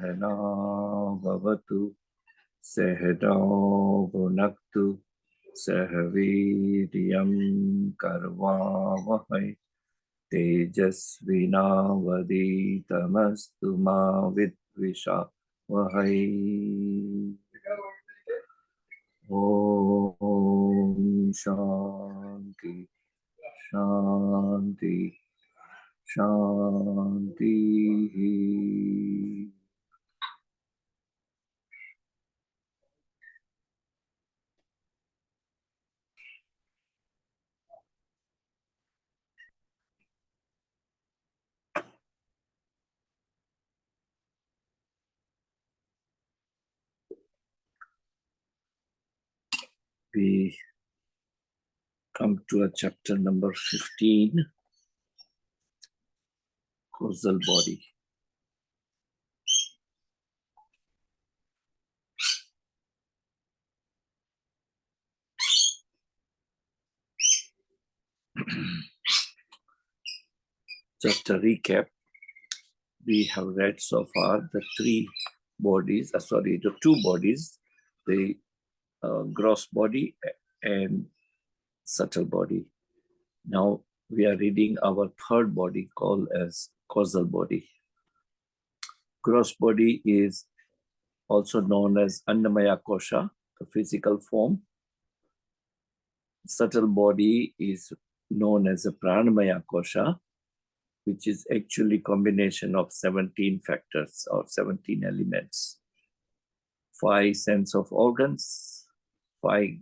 Sahana Vavatu Sahana Bhunaktu Sahaviryam Karvavahai Tejasvinavaditamastu ma vidvishavahai. Om Shanti Shanti Shanti. We come to a chapter number 15, Causal Body. Just a recap, we have read so far the two bodies, the gross body and subtle body. Now we are reading our third body called as causal body. Gross body is also known as Annamaya Kosha, the physical form. Subtle body is known as a Pranamaya Kosha, which is actually combination of 17 factors or 17 elements. 5 sense of organs, 5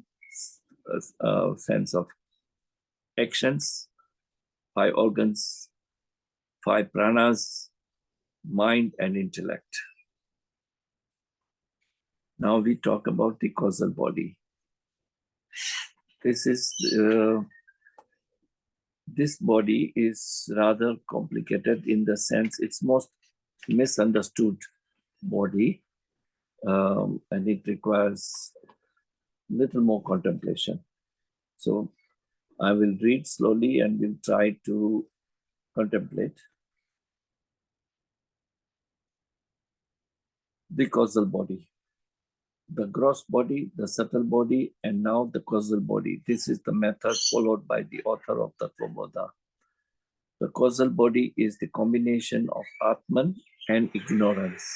sense of actions, 5 organs, 5 pranas, mind and intellect. Now we talk about the causal body. This body is rather complicated in the sense it's most misunderstood body, and it requires little more contemplation. So I will read slowly and we'll try to contemplate. The causal body, the gross body, the subtle body, and now the causal body. This is the method followed by the author of Tattvabodha. The causal body is the combination of Atman and ignorance.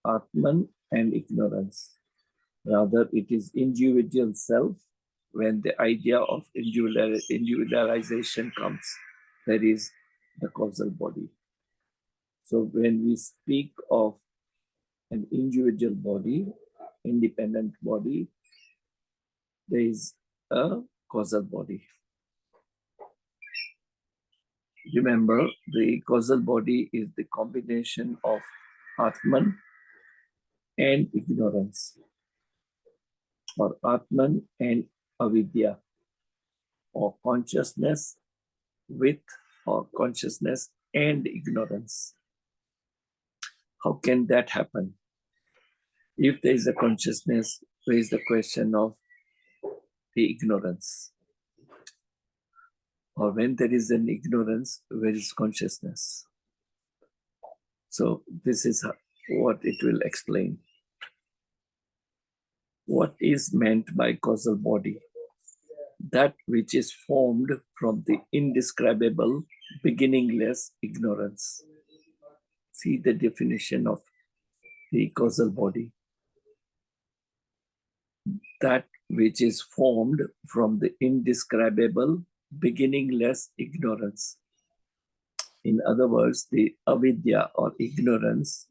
Atman and ignorance. Rather, it is individual self. When the idea of individualization comes, that is the causal body. So when we speak of an individual body, independent body, there is a causal body. Remember, the causal body is the combination of Atman and ignorance, or Atman and avidya, or consciousness with or consciousness and ignorance. How can that happen? If there is a consciousness, raise the question of the ignorance. Or when there is an ignorance, where is consciousness? So this is what it will explain. What is meant by causal body? That which is formed from the indescribable, beginningless ignorance. See the definition of the causal body. That which is formed from the indescribable, beginningless ignorance. In other words, the avidya or ignorance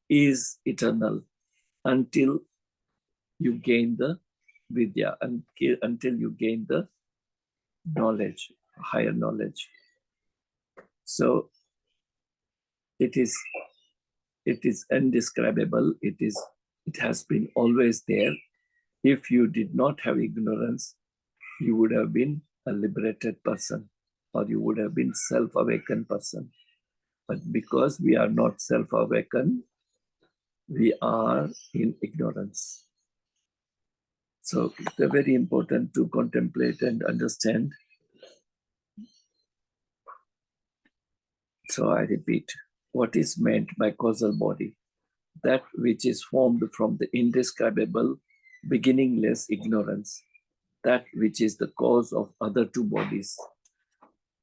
is eternal until you gain the vidya, until you gain the knowledge, higher knowledge. So it is indescribable. It has been always there. If you did not have ignorance, you would have been a liberated person, or you would have been self-awakened person. But because we are not self-awakened, we are in ignorance. So it's very important to contemplate and understand. So I repeat, what is meant by causal body? That which is formed from the indescribable, beginningless ignorance, that which is the cause of other two bodies,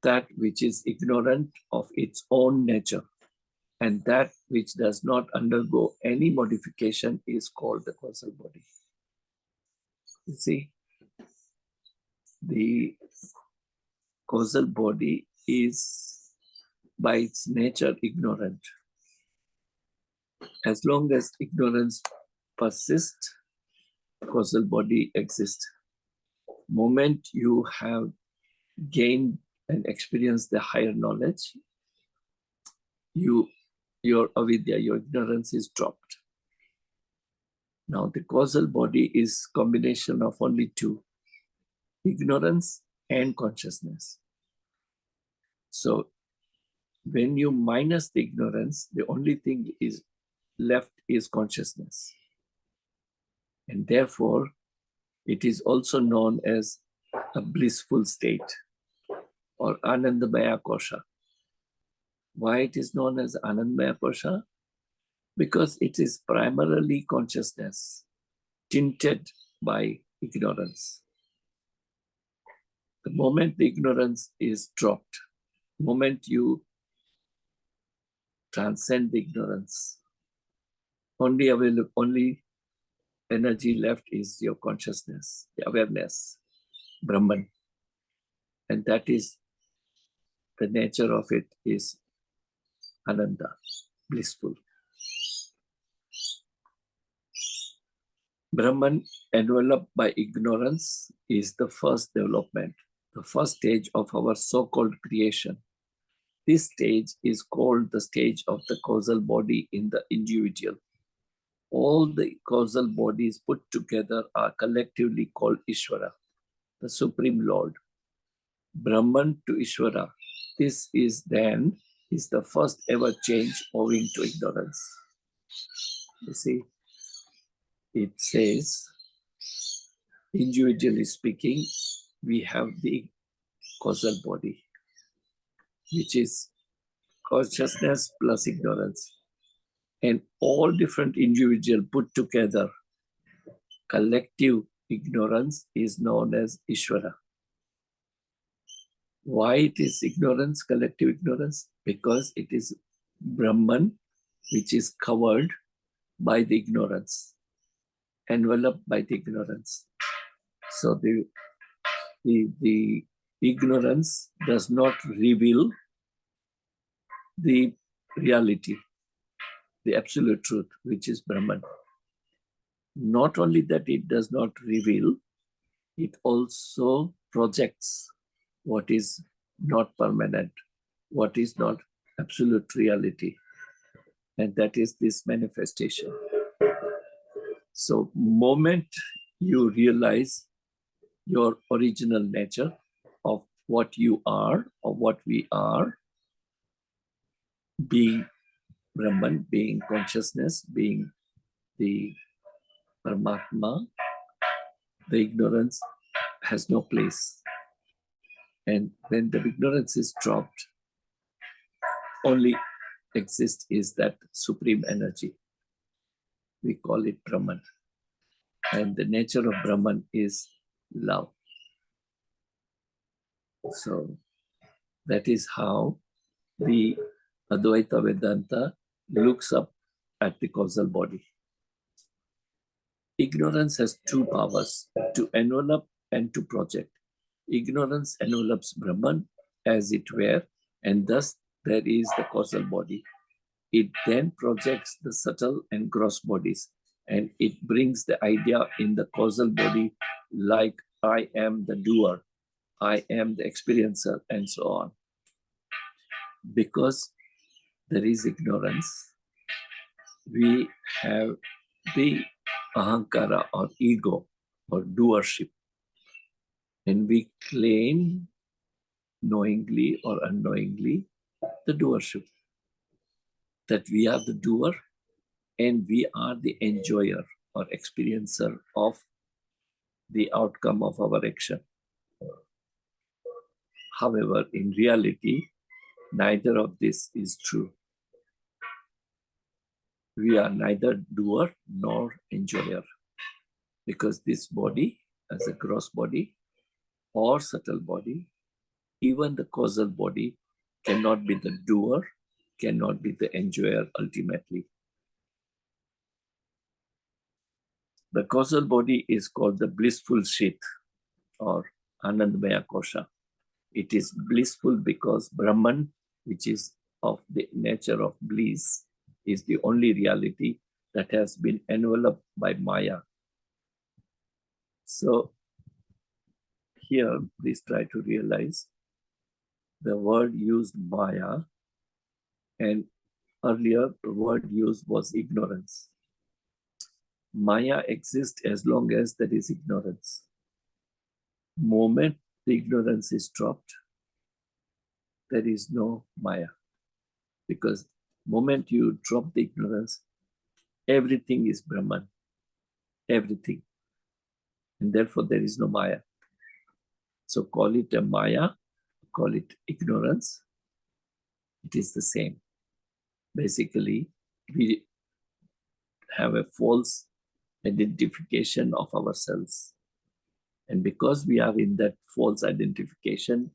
that which is ignorant of its own nature, and that which does not undergo any modification is called the causal body. You see, the causal body is by its nature ignorant. As long as ignorance persists, causal body exists. Moment you have gained and experienced the higher knowledge, your avidya, your ignorance is dropped. Now the causal body is combination of only two, ignorance and consciousness. So when you minus the ignorance, the only thing is left is consciousness. And therefore, it is also known as a blissful state or Anandamaya Kosha. Why it is known as Anandamaya Kosha? Because it is primarily consciousness, tinted by ignorance. The moment the ignorance is dropped, the moment you transcend the ignorance, only energy left is your consciousness, the awareness, Brahman. And that is, the nature of it is Ananda, blissful. Brahman enveloped by ignorance is the first development, the first stage of our so-called creation. This stage is called the stage of the causal body in the individual. All the causal bodies put together are collectively called Ishvara, the Supreme Lord. Brahman to Ishvara. This is the first ever change owing to ignorance. You see, it says, individually speaking, we have the causal body, which is consciousness plus ignorance. And all different individuals put together, collective ignorance is known as Ishvara. Why it is ignorance, collective ignorance? Because it is Brahman, which is covered by the ignorance, enveloped by the ignorance. So the ignorance does not reveal the reality, the absolute truth, which is Brahman. Not only that it does not reveal, it also projects what is not permanent, what is not absolute reality. And that is this manifestation. So moment you realize your original nature of what you are, or what we are, being Brahman, being consciousness, being the Paramatma, the ignorance has no place. And when the ignorance is dropped, only exists is that supreme energy. We call it Brahman. And the nature of Brahman is love. So that is how the Advaita Vedanta looks up at the causal body. Ignorance has two powers, to envelop and to project. Ignorance envelops Brahman as it were, and thus there is the causal body. It then projects the subtle and gross bodies, and it brings the idea in the causal body like I am the doer, I am the experiencer, and so on. Because there is ignorance, we have the ahankara or ego or doership, and we claim knowingly or unknowingly the doership, that we are the doer and we are the enjoyer or experiencer of the outcome of our action. However, in reality, Neither of this is true. We are neither doer nor enjoyer, because this body, as a gross body or subtle body, even the causal body, cannot be the doer, cannot be the enjoyer ultimately. The causal body is called the blissful sheath or Anandamaya Kosha. It is blissful because Brahman, which is of the nature of bliss, is the only reality that has been enveloped by Maya. So here, please try to realize the word used Maya, and earlier the word used was ignorance. Maya exists as long as there is ignorance. Moment the ignorance is dropped, there is no Maya. Because moment you drop the ignorance, everything is Brahman. Everything. And therefore there is no Maya. So call it a Maya, call it ignorance. It is the same. Basically, we have a false identification of ourselves. And because we are in that false identification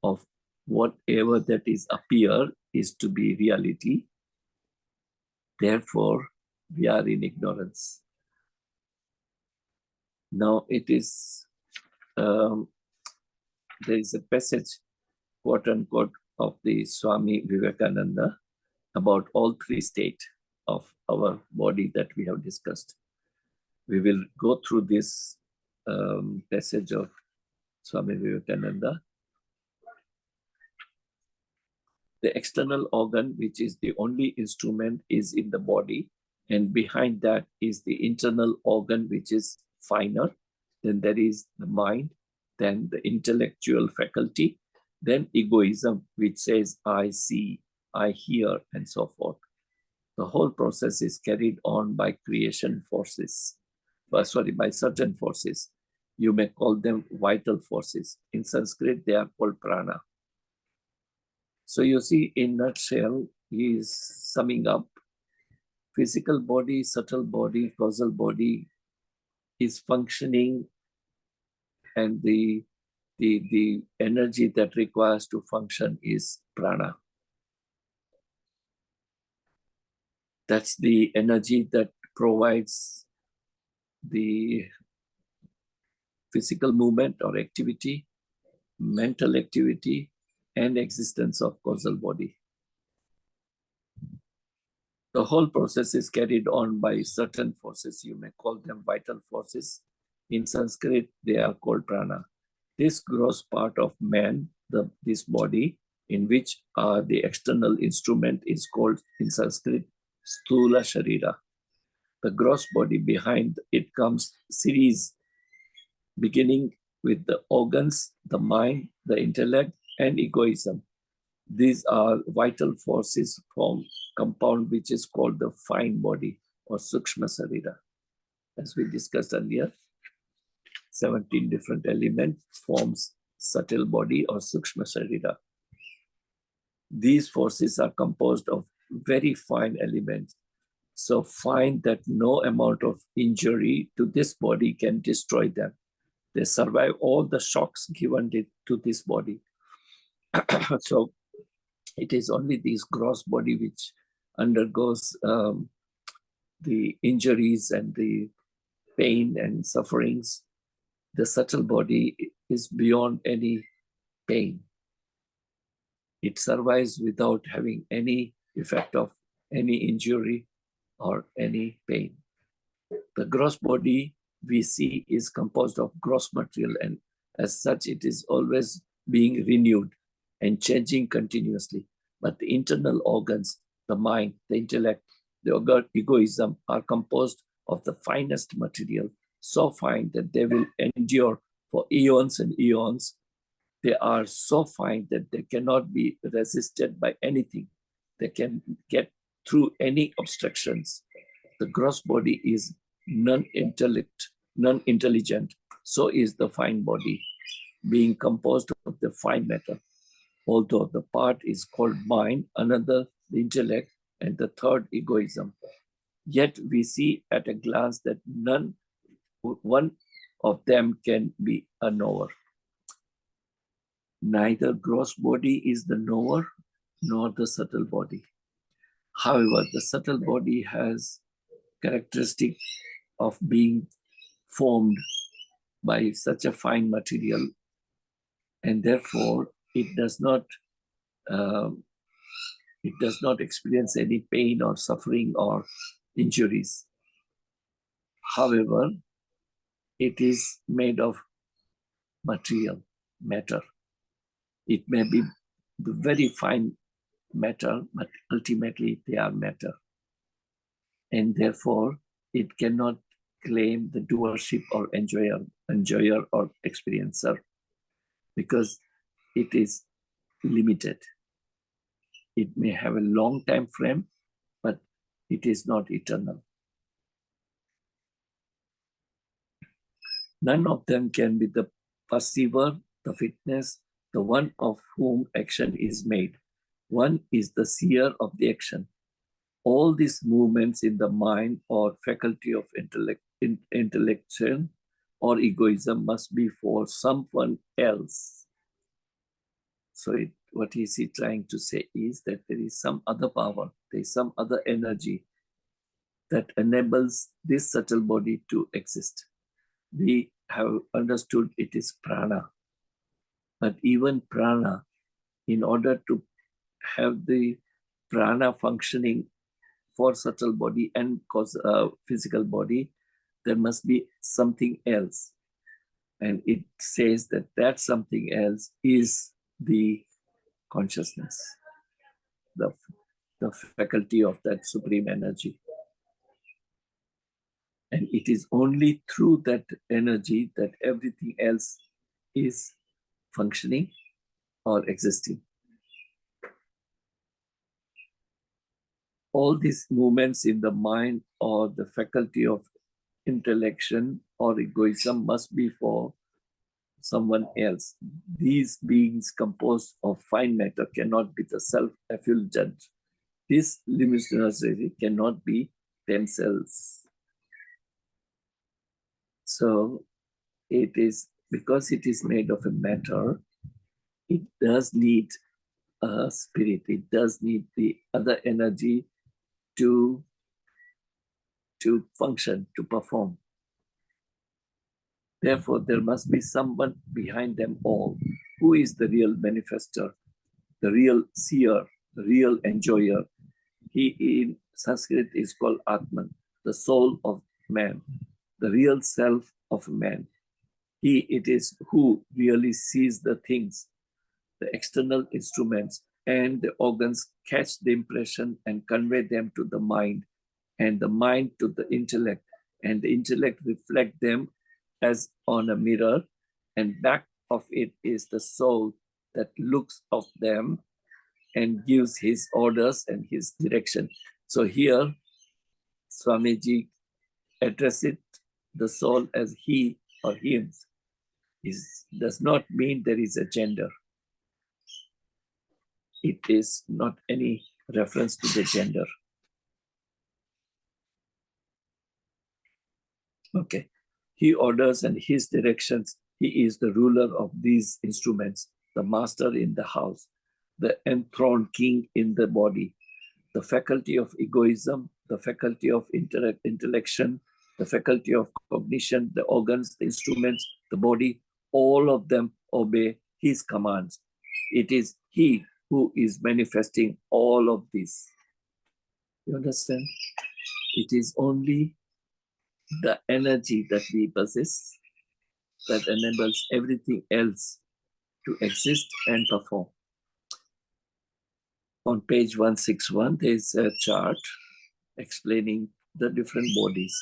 of whatever that is appear is to be reality, therefore we are in ignorance. Now it is, there is a passage, quote unquote, of the Swami Vivekananda about all three states of our body that we have discussed. We will go through this passage of Swami Vivekananda. The external organ, which is the only instrument, is in the body, and behind that is the internal organ, which is finer. Then there is the mind, then the intellectual faculty, then egoism, which says, I see, I hear, and so forth. The whole process is carried on by creation forces, by certain forces. You may call them vital forces. In Sanskrit, they are called prana. So you see, in a nutshell, he is summing up physical body, subtle body, causal body is functioning, and the energy that requires to function is prana. That's the energy that provides the physical movement or activity, mental activity, and existence of causal body. The whole process is carried on by certain forces. You may call them vital forces. In Sanskrit, they are called prana. This gross part of man, this body, in which the external instrument is called in Sanskrit Sthula Sharira. The gross body, behind it comes series beginning with the organs, the mind, the intellect, and egoism. These are vital forces from compound which is called the fine body or Sukshma Sarira. As we discussed earlier, 17 different elements forms subtle body or Sukshma Sarira. These forces are composed of very fine elements, so fine that no amount of injury to this body can destroy them. They survive all the shocks given to this body. So it is only this gross body which undergoes the injuries and the pain and sufferings. The subtle body is beyond any pain. It survives without having any effect of any injury or any pain. The gross body we see is composed of gross material, and as such it is always being renewed and changing continuously. But the internal organs, the mind, the intellect, the egoism are composed of the finest material, so fine that they will endure for eons and eons. They are so fine that they cannot be resisted by anything. They can get through any obstructions. The gross body is non-intelligent. So is the fine body, being composed of the fine matter. although the part is called mind, another the intellect, and the third egoism. Yet we see at a glance that one of them can be a knower. Neither gross body is the knower, nor the subtle body. However, the subtle body has characteristic of being formed by such a fine material, and therefore um, it does not experience any pain or suffering or injuries. However, it is made of material, matter. It may be the very fine matter, but ultimately they are matter. And therefore, it cannot claim the doership or enjoyer or experiencer, because it is limited. It may have a long time frame, but it is not eternal. None of them can be the perceiver, the witness, the one of whom action is made. One is the seer of the action. All these movements in the mind or faculty of intellection or egoism must be for someone else. So what is he trying to say is that there is some other power, there is some other energy that enables this subtle body to exist. We have understood it is prana. But even prana, in order to have the prana functioning for subtle body and physical body, there must be something else. And it says that that something else is the consciousness, the faculty of that supreme energy. And it is only through that energy that everything else is functioning or existing. All these movements in the mind or the faculty of intellection or egoism must be for someone else. These beings composed of fine matter cannot be the self-effulgent. This luminosity cannot be themselves. So it is, because it is made of a matter, it does need a spirit. It does need the other energy to function, to perform. Therefore, there must be someone behind them all. Who is the real manifester, the real seer, the real enjoyer? He in Sanskrit is called Atman, the soul of man, the real self of man. He it is who really sees the things, the external instruments, and the organs catch the impression and convey them to the mind, and the mind to the intellect, and the intellect reflect them as on a mirror, and back of it is the soul that looks of them and gives his orders and his direction. So here, Swamiji addresses the soul as he or him. It does not mean there is a gender. It is not any reference to the gender. Okay. He orders and his directions. He is the ruler of these instruments, the master in the house, the enthroned king in the body, the faculty of egoism, the faculty of intellection, the faculty of cognition, the organs, the instruments, the body, all of them obey his commands. It is he who is manifesting all of this. You understand? It is only the energy that we possess that enables everything else to exist and perform. On page 161, there is a chart explaining the different bodies.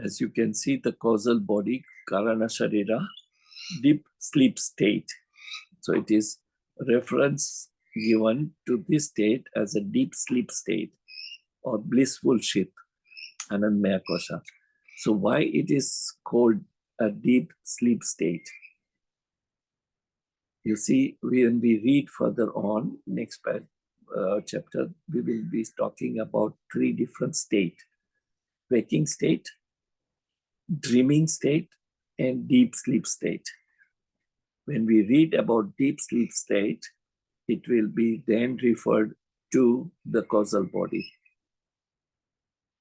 As you can see, the causal body, Karana Sharira, deep sleep state. So it is reference given to this state as a deep sleep state or blissful ship, Anandmaya Kosha. So why it is called a deep sleep state? You see, when we read further on, next chapter, we will be talking about 3 different states: waking state, dreaming state, and deep sleep state. When we read about deep sleep state, it will be then referred to the causal body.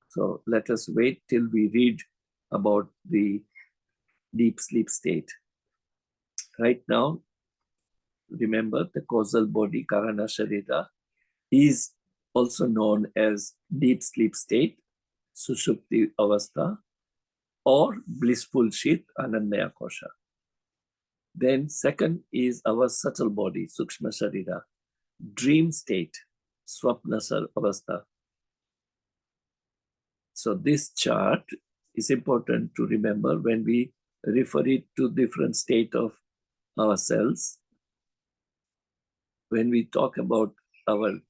So let us wait till we read about the deep sleep state. Right now, remember the causal body, Karana Sharira, is also known as deep sleep state, Sushupti Avastha, or blissful sheath, Anandmaya Kosha. Then second is our subtle body, Sukshma Sharira, dream state, Swapna Avastha. So this chart is important to remember when we refer it to different state of ourselves. When we talk about our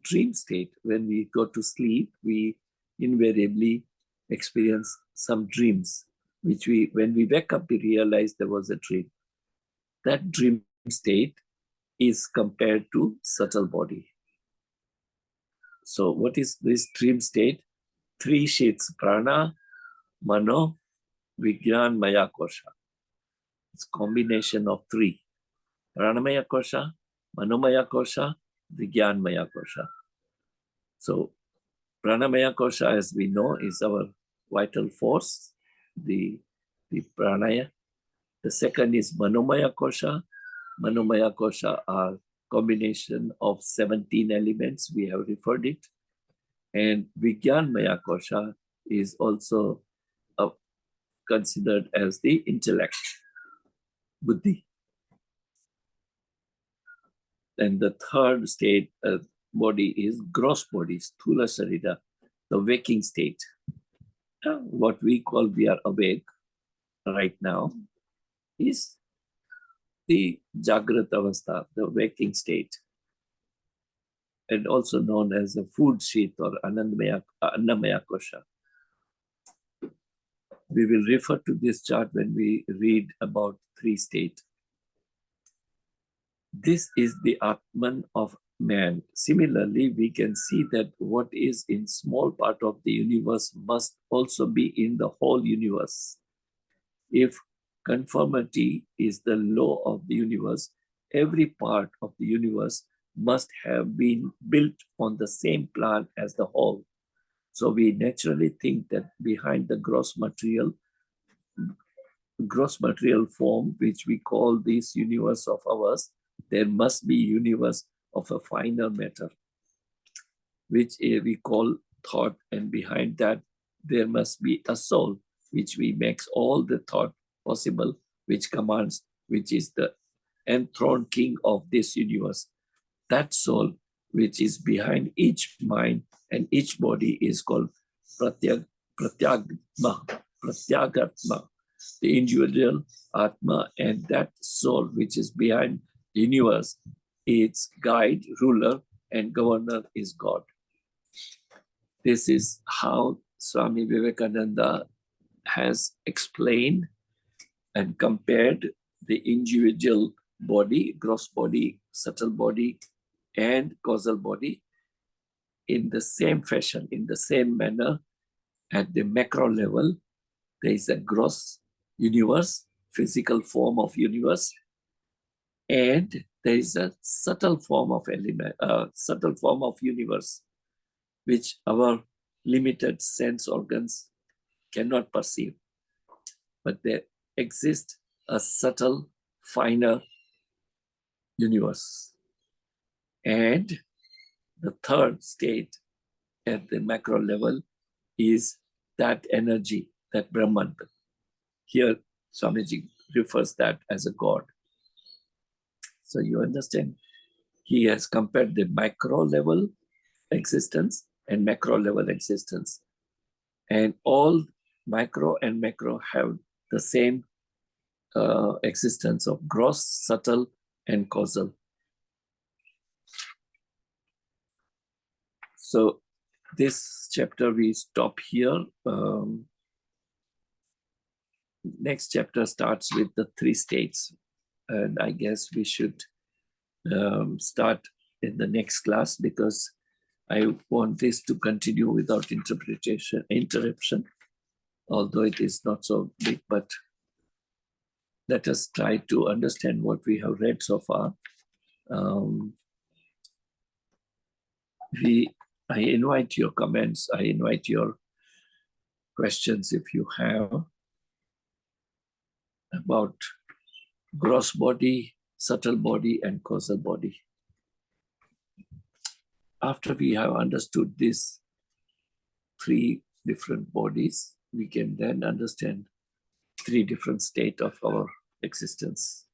dream state, when we go to sleep, we invariably experience some dreams, which when we wake up, we realize there was a dream. That dream state is compared to subtle body. So what is this dream state? 3 sheets: prana, mano, vigyan, maya kosha. It's a combination of 3: pranamaya kosha, manomaya kosha, vigyanmaya kosha. So pranamaya kosha, as we know, is our vital force, the pranaya. The second is manomaya kosha. Manomaya kosha are combination of 17 elements. We have referred it. And vigyanmaya kosha is also considered as the intellect, buddhi. And the third state body is gross body, sthula sharira, the waking state. What we call we are awake right now is the Jagrat Avastha, the waking state, and also known as the food sheath or Annamaya Kosha. We will refer to this chart when we read about 3 states. This is the Atman of man. Similarly, we can see that what is in small part of the universe must also be in the whole universe. If conformity is the law of the universe, every part of the universe must have been built on the same plan as the whole. So we naturally think that behind the gross material form, which we call this universe of ours, there must be universe of a finer matter, which we call thought, and behind that there must be a soul, which we makes all the thought possible, which commands, which is the enthroned king of this universe. That soul, which is behind each mind and each body, is called Pratyagatma, the individual Atma, and that soul, which is behind the universe, its guide, ruler, and governor is God. This is how Swami Vivekananda has explained and compared the individual body, gross body, subtle body, and causal body in the same fashion, in the same manner. At the macro level, there is a gross universe, physical form of universe, and there is a subtle form of universe, which our limited sense organs cannot perceive. But there exists a subtle, finer universe. And the third state at the macro level is that energy, that Brahman. Here, Swamiji refers that as a God. So you understand, he has compared the micro level existence and macro level existence. And all micro and macro have the same existence of gross, subtle, and causal. So this chapter we stop here. Next chapter starts with the 3 states. and I guess we should start in the next class, because I want this to continue without interruption, although it is not so big, but let us try to understand what we have read so far. I invite your comments, I invite your questions if you have, about gross body, subtle body, and causal body. After we have understood these three different bodies, we can then understand three different states of our existence.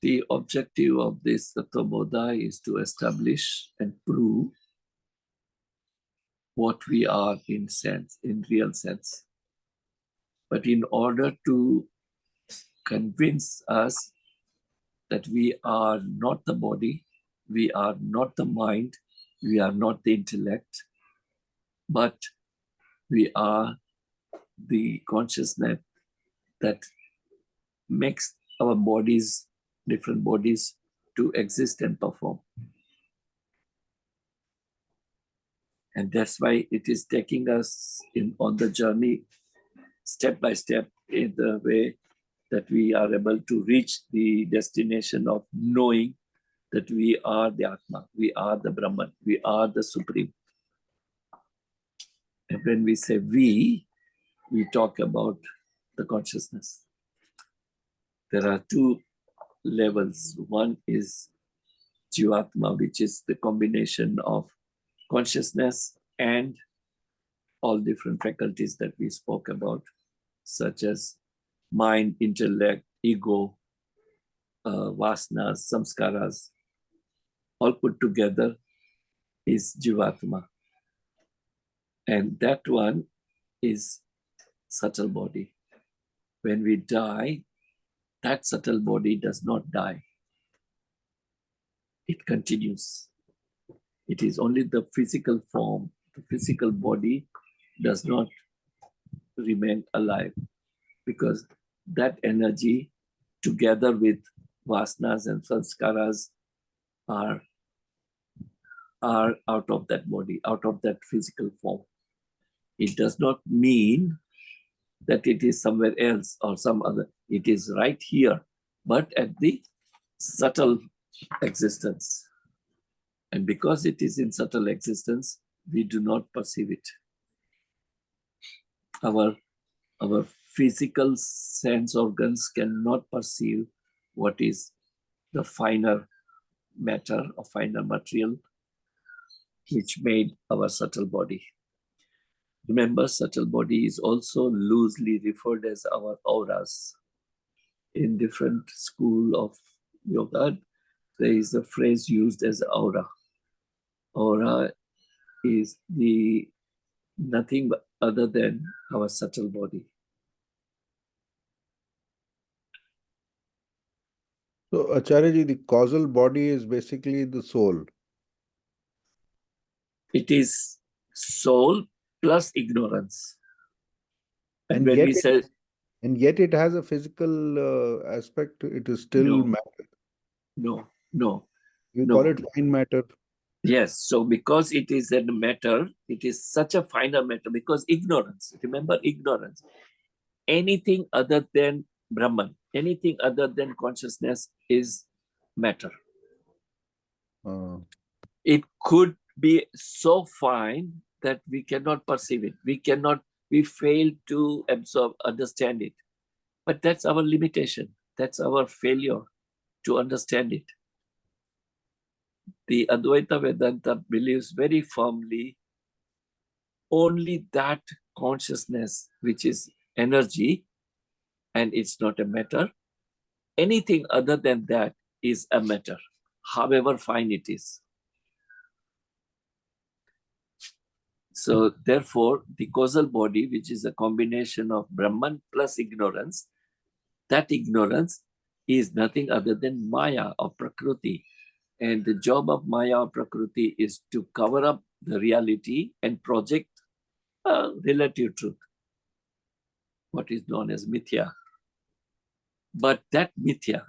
The objective of this Tattvabodha is to establish and prove what we are in sense, in real sense. But in order to convince us that we are not the body, we are not the mind, we are not the intellect, but we are the consciousness that makes our bodies, different bodies, to exist and perform. And that's why it is taking us on the journey step by step, in the way that we are able to reach the destination of knowing that we are the Atma, we are the Brahman, we are the Supreme. And when we say we talk about the consciousness. There are two levels. One is Jivatma, which is the combination of consciousness and all different faculties that we spoke about, such as mind, intellect, ego, vasanas, samskaras, all put together is Jivatma. And that one is subtle body. When we die, that subtle body does not die. It continues. It is only the physical form, the physical body does not remain alive, because that energy together with vasanas and sanskaras are out of that body, out of that physical form. It does not mean that it is somewhere else or some other. It is right here, but at the subtle existence. And because it is in subtle existence, we do not perceive it. Our physical sense organs cannot perceive what is the finer matter or finer material which made our subtle body. Remember, subtle body is also loosely referred as our auras. In different school of yoga, there is a phrase used as aura. Aura is the nothing but other than our subtle body. So, Acharya, the causal body is basically the soul. It is soul plus ignorance. And when yet we say... And yet it has a physical aspect. It is still matter. No. You call it fine matter. Yes, so because it is a matter, it is such a finer matter, because ignorance, remember ignorance, anything other than Brahman, anything other than consciousness is matter. It could be so fine that we cannot perceive it. We fail to absorb, understand it. But that's our limitation. That's our failure to understand it. The Advaita Vedanta believes very firmly only that consciousness, which is energy, and it's not a matter. Anything other than that is a matter, however fine it is. So therefore, the causal body, which is a combination of Brahman plus ignorance, that ignorance is nothing other than Maya or Prakriti. And the job of Maya or Prakriti is to cover up the reality and project a relative truth, what is known as mithya. But that mithya,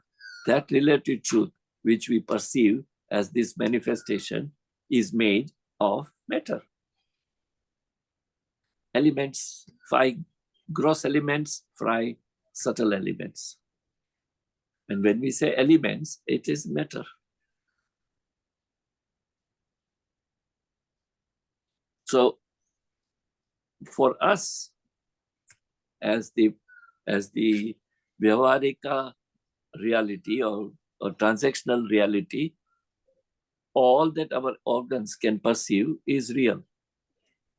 that relative truth, which we perceive as this manifestation, is made of matter. Elements, 5 gross elements, 5 subtle elements. And when we say elements, it is matter. So for us, as the Vyavarika reality or transactional reality, all that our organs can perceive is real.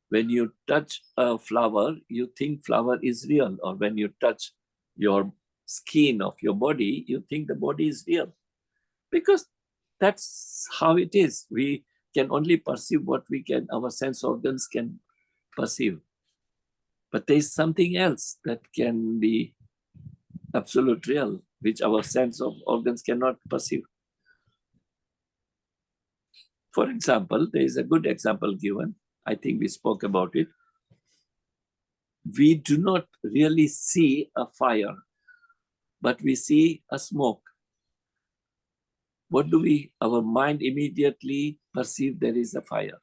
When you touch a flower, you think flower is real. Or when you touch your skin of your body, you think the body is real. Because that's how it is. We can only perceive what our sense organs can perceive. But there is something else that can be absolute real, which our sense of organs cannot perceive. For example, there is a good example given. I think we spoke about it. We do not really see a fire, but we see a smoke. What do our mind immediately perceive? There is a fire.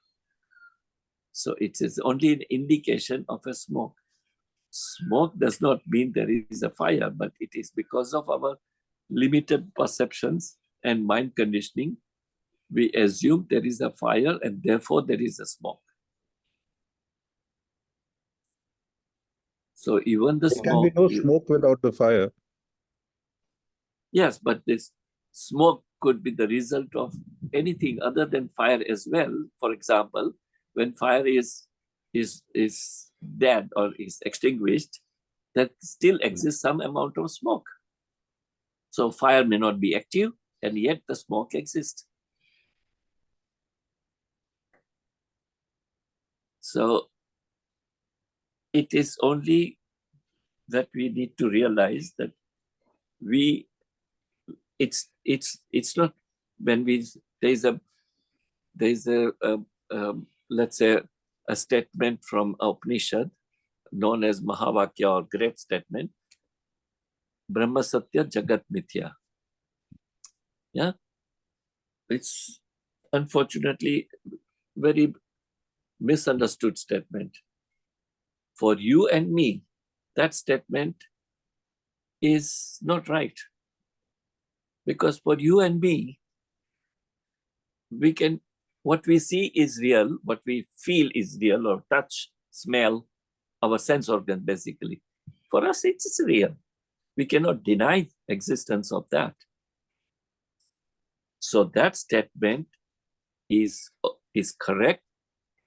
So it is only an indication of a smoke. Smoke does not mean there is a fire, but it is because of our limited perceptions and mind conditioning, we assume there is a fire and therefore there is a smoke. So even the There can be smoke... no smoke without the fire. Yes, but this smoke could be the result of anything other than fire as well. For example, when fire is dead or is extinguished, there still exists some amount of smoke. So fire may not be active, and yet the smoke exists. So it is only that we need to realize that it's not when there's a let's say a statement from Upanishad known as Mahavakya or great statement, Brahma Satya Jagat Mithya. Yeah, it's unfortunately very misunderstood statement. For you and me, that statement is not right. Because for you and me, what we see is real, what we feel is real, or touch, smell, our sense organ basically. For us, it's real. We cannot deny existence of that. So that statement is correct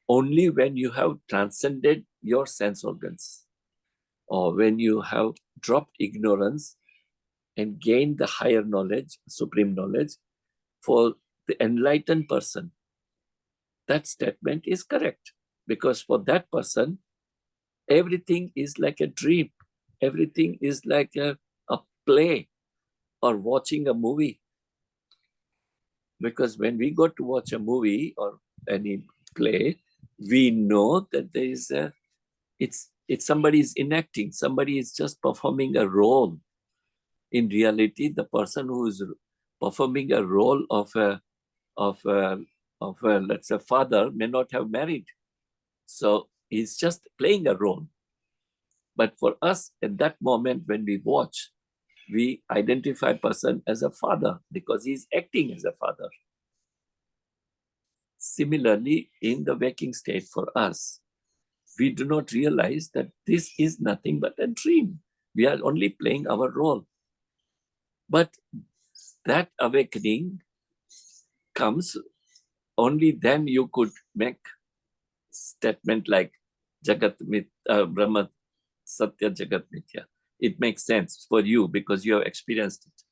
only when you have transcended your sense organs, or when you have dropped ignorance and gained the higher knowledge, supreme knowledge. For the enlightened person, that statement is correct, because for that person, everything is like a dream. Everything is like a play or watching a movie. Because when we go to watch a movie or any play, we know that there is it's somebody is enacting, somebody is just performing a role. In reality, the person who is performing a role of a let's say father may not have married, so he's just playing a role. But for us, at that moment when we watch, we identify person as a father because he's acting as a father. Similarly, in the waking state for us, we do not realize that this is nothing but a dream. We are only playing our role. But that awakening comes only then you could make statement like Brahma Satya Jagat Mithya. It makes sense for you because you have experienced it.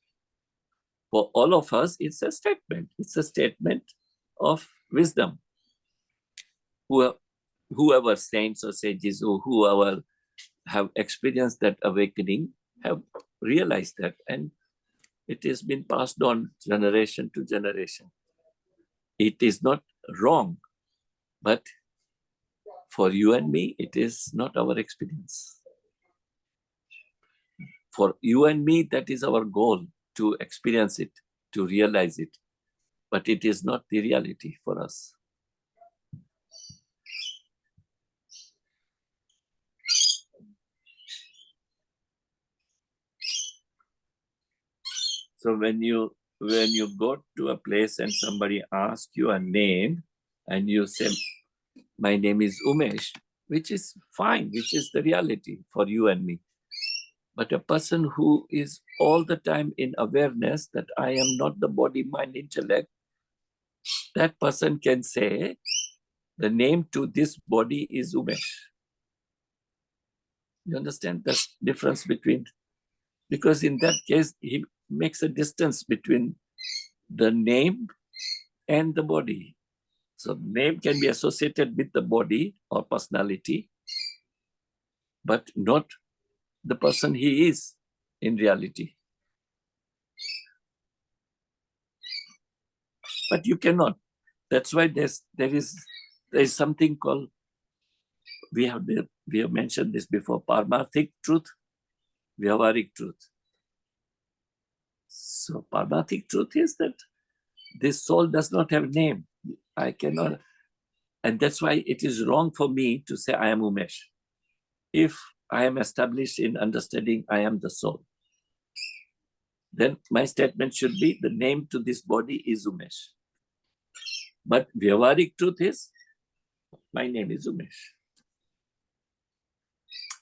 For all of us, it's a statement. It's a statement of wisdom. Whoever saints or sages or whoever have experienced that awakening have realized that. And It has been passed on generation to generation. It is not wrong, but for you and me, it is not our experience. For you and me, that is our goal, to experience it, to realize it. But it is not the reality for us. So when you go to a place and somebody asks you a name and you say, my name is Umesh, which is fine, which is the reality for you and me. But a person who is all the time in awareness that I am not the body, mind, intellect, that person can say, the name to this body is Umesh. You understand the difference between, because in that case, he makes a distance between the name and the body. So name can be associated with the body or personality, but not the person he is in reality. But you cannot. That's why there is something called, we have mentioned this before, Parmathic truth, Vyavharik truth. So Parmathic truth is that this soul does not have name. I cannot, and that's why it is wrong for me to say I am Umesh. If I am established in understanding I am the soul, then my statement should be the name to this body is Umesh. But Vyavharik truth is, my name is Umesh.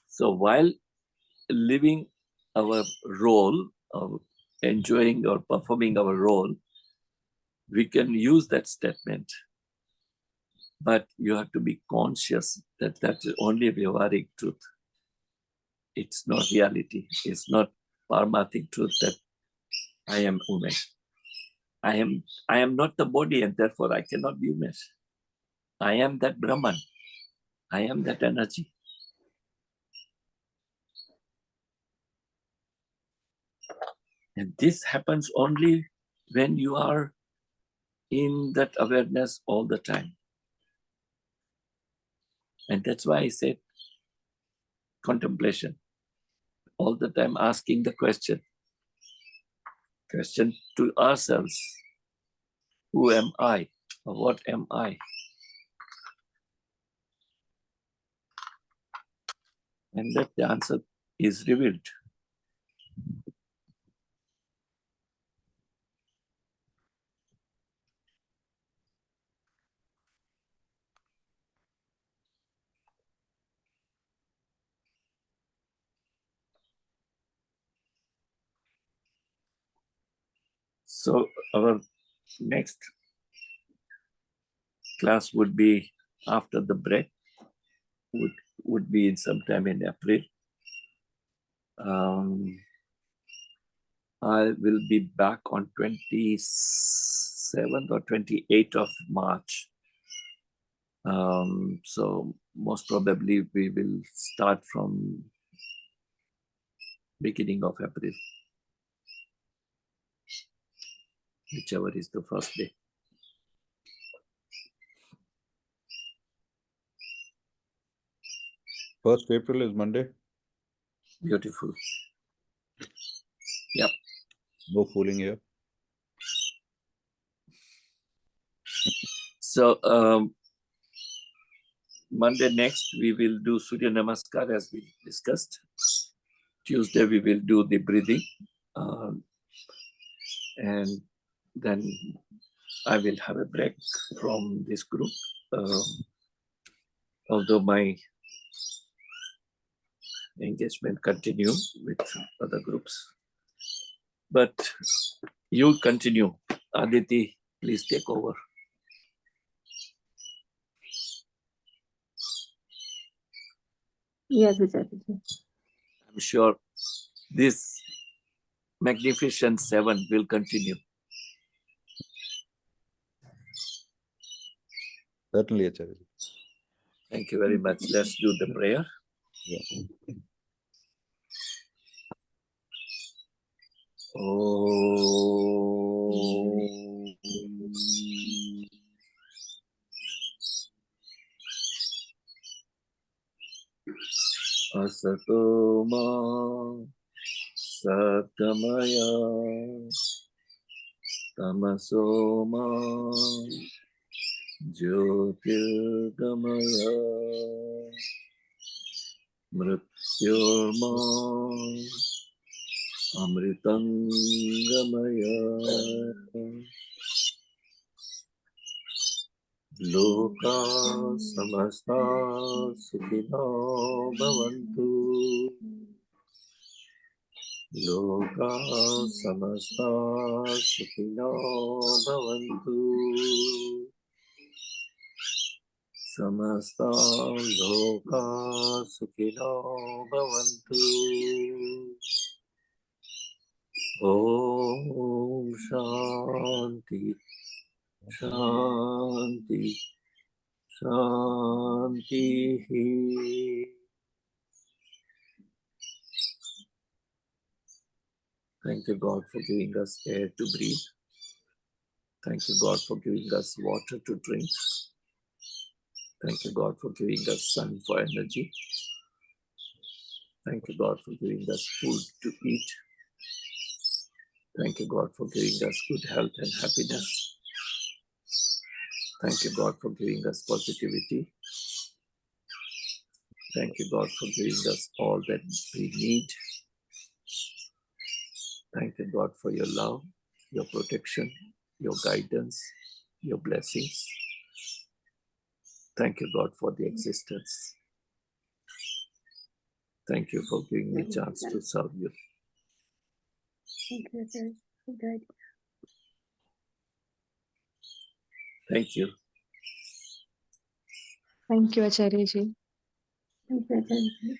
So while living our role, of enjoying or performing our role, we can use that statement. But you have to be conscious that that is only Vyavharik truth. It's not reality. It's not Parmathic truth that I am Umesh. I am not the body, and therefore I cannot be Umesh. I am that Brahman. I am that energy. And this happens only when you are in that awareness all the time. And that's why I said contemplation. All the time asking the question to ourselves, who am I? Or what am I? And that the answer is revealed. So our next class would be after the break, would be in sometime in April. I will be back on 27th or 28th of March. So most probably we will start from beginning of April, whichever is the first day. First April is Monday. Beautiful. Yep. No fooling here. So Monday next we will do Surya Namaskar as we discussed. Tuesday we will do the breathing, and then I will have a break from this group. Although my engagement continue with other groups, but you continue. Aditi, please take over. Yes, Acharya. I'm sure this magnificent 7 will continue. Certainly, Acharya. Thank you very much. Let's do the prayer. Yeah. Asato ma satgamaya tamaso ma jyotirgamaya mrityorma amritangamaya loka samasta sukhino bhavantu loka samasta sukhino bhavantu samasta loka sukhino bhavantu Om Shanti Shanti Shanti. Thank you, God, for giving us air to breathe. Thank you, God, for giving us water to drink. Thank you, God, for giving us sun for energy. Thank you, God, for giving us food to eat. Thank you, God, for giving us good health and happiness. Thank you, God, for giving us positivity. Thank you, God, for giving us all that we need. Thank you, God, for your love, your protection, your guidance, your blessings. Thank you, God, for the existence. Thank you for giving me a chance to serve you. Thank you, sir. Good. Thank you. Thank you, Acharya ji. Thank you, Acharya.